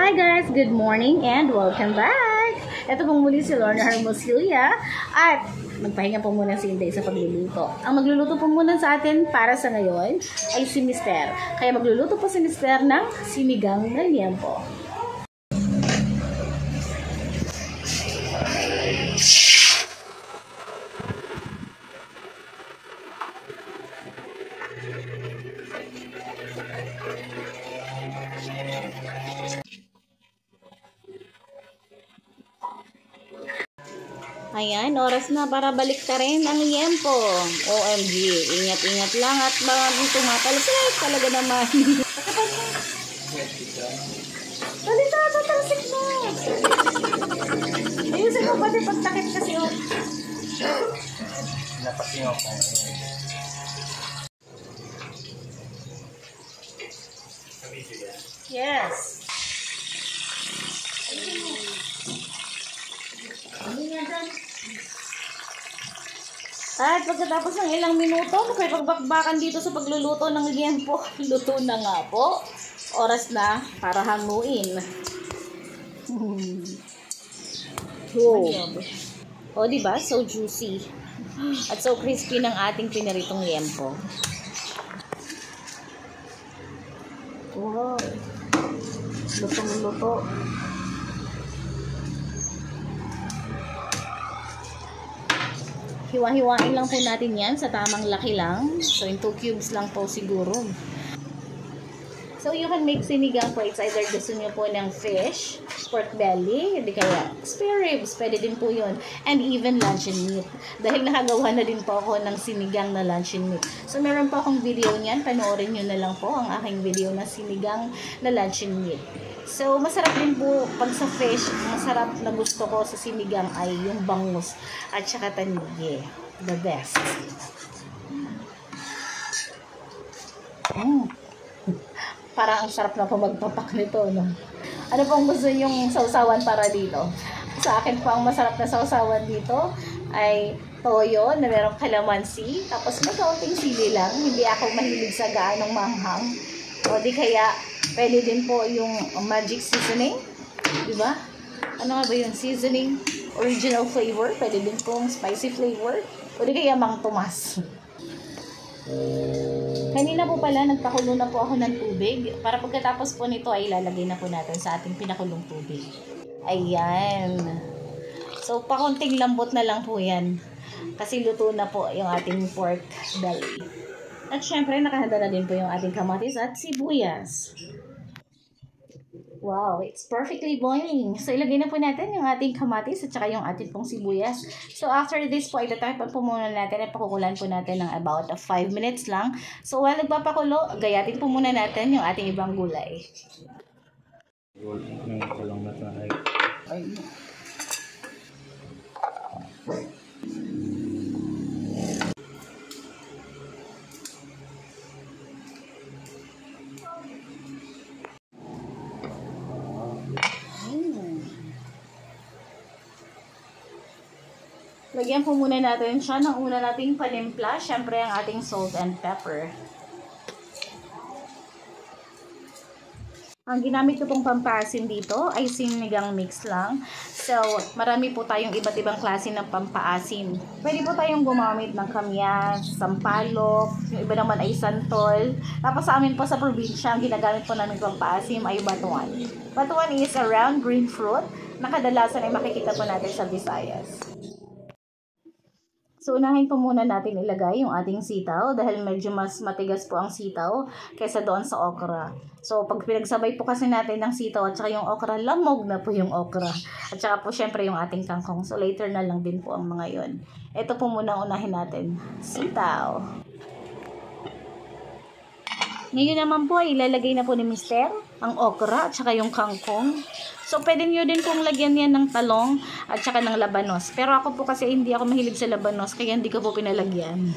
Hi guys! Good morning and welcome back! Ito pong muli si Lorna Hermosillia at magpahinga po muna si Inday sa pagluluto. Ang magluluto po muna sa atin para sa ngayon ay si Mister. Kaya magluluto po si Mister ng sinigang na liempo. Ayan, oras na para balik ka rin ang liempo. OMG, ingat-ingat lang at mga tumatalsik talaga naman. Talita, tatalsik mo. Ayusin mo pati pagtakit kasi o. Napasin ako. Yes. At pagkatapos ng ilang minuto, pagbakbakan dito sa pagluluto ng liempo. Luto na nga po. Oras na para hanguin. O, diba? So juicy. At so crispy ng ating piniritong liempo. Wow. Lutong-luto. Hiwa-hiwain lang po natin yan sa tamang laki lang. So, in 2 cubes lang po siguro. So, you can make sinigang po. It's either gusto nyo po ng fish, pork belly, hindi kaya spare ribs. Pwede din po yun. And even luncheon meat. Dahil nakagawa na din po ako ng sinigang na luncheon meat. So, meron po akong video niyan. Panoorin nyo na lang po ang aking video na sinigang na luncheon meat. So, masarap din po pag sa fish, masarap na gusto ko sa sinigang ay yung bangus at saka tanigi. The best. Parang ang sarap na po magpapak nito, no? Ano pong gusto yung sausawan para dito? Sa akin po ang masarap na sausawan dito ay toyo na merong kalamansi. Tapos may kaunting sili lang. Hindi ako mahilig sa gaanong manghang. O di kaya pwede din po yung magic seasoning, di ba? Ano nga ba yung seasoning? Original flavor, pwede din pong spicy flavor. O di kaya Mang Tomas. Kanina po pala, nagpakulo na po ako ng tubig. Para pagkatapos po nito ay ilalagay na po natin sa ating pinakulong tubig. Ayan. So, pakunting lambot na lang po yan. Kasi luto na po yung ating pork belly. At syempre, nakahanda na din po yung ating kamatis at sibuyas. Wow, it's perfectly boiling. So, ilagay na po natin yung ating kamatis at saka yung ating pong sibuyas. So, after this po, itatapon po muna natin at pakukulan po natin ng about 5 minutes lang. So, while nagpapakulo, gayatin po muna natin yung ating ibang gulay. Yung kulong na ito ay... Lagyan po muna natin siya ng una nating panimpla. Syempre, ang ating salt and pepper. Ang ginamit ko pong pampaasim dito ay sinigang mix lang. So, marami po tayong iba't ibang klase ng pampaasim. Pwede po tayong gumamit ng kamyas, sampalok, yung iba naman ay santol. Tapos sa amin po sa probinsya, ang ginagamit po namin pampaasim ay batuan. Batuan is a round green fruit na kadalasan ay makikita po natin sa Visayas. So, unahin po muna natin ilagay yung ating sitaw dahil medyo mas matigas po ang sitaw kaysa doon sa okra. So, pag pinagsabay po kasi natin ng sitaw at saka yung okra, lamog na po yung okra. At saka po syempre yung ating kangkong. So, later na lang din po ang mga yon. Ito po muna unahin natin. Sitaw. Ngayon naman po, ilalagay na po ni Mister ang okra at saka yung kangkong. So, pwede nyo din pong lagyan yan ng talong at saka ng labanos. Pero ako po kasi hindi ako mahilig sa labanos, kaya hindi ko po pinalagyan.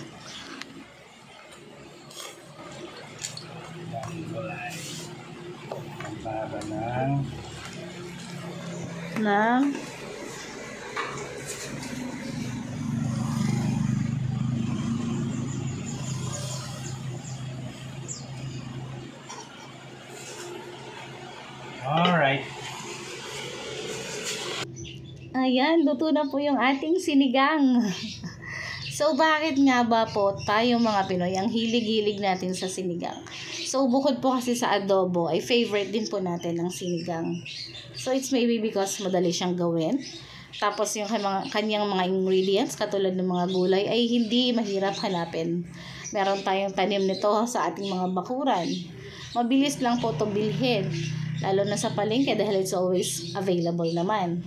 Alright. Alright. Ayan, luto na po yung ating sinigang. So, bakit nga ba po tayo mga Pinoy ang hilig-hilig natin sa sinigang? So, bukod po kasi sa adobo, ay favorite din po natin ang sinigang. So, it's maybe because madali siyang gawin. Tapos, yung kanyang mga ingredients, katulad ng mga gulay, ay hindi mahirap hanapin. Meron tayong tanim nito sa ating mga bakuran. Mabilis lang po ito bilhin. Lalo na sa palengke dahil it's always available naman.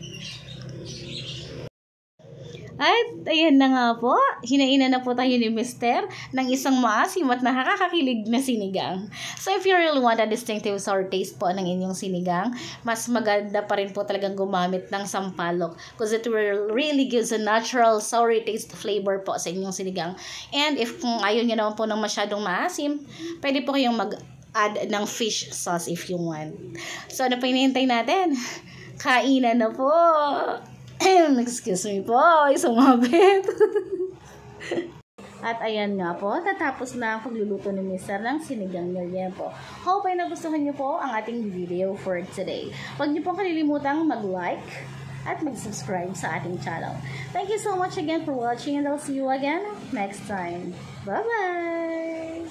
At ayan na nga po, hinainan na po tayo ni Mister ng isang maasim at nakakakilig na sinigang. So if you really want a distinctive sour taste po ng inyong sinigang, mas maganda pa rin po talagang gumamit ng sampalok because it will really gives a natural sour taste flavor po sa inyong sinigang. And if kung ayaw nyo naman po ng masyadong maasim, pwede po kayong mag-add ng fish sauce if you want. So ano pa hinihintay natin? Kainan na po! Excuse me po, sumabit. At ayan nga po, tatapos na ang pagluluto ni Mr. ng sinigang merienda po. Hope ay nagustuhan niyo po ang ating video for today. Huwag niyo pong kalilimutang mag-like at mag-subscribe sa ating channel. Thank you so much again for watching and I'll see you again next time. Bye-bye!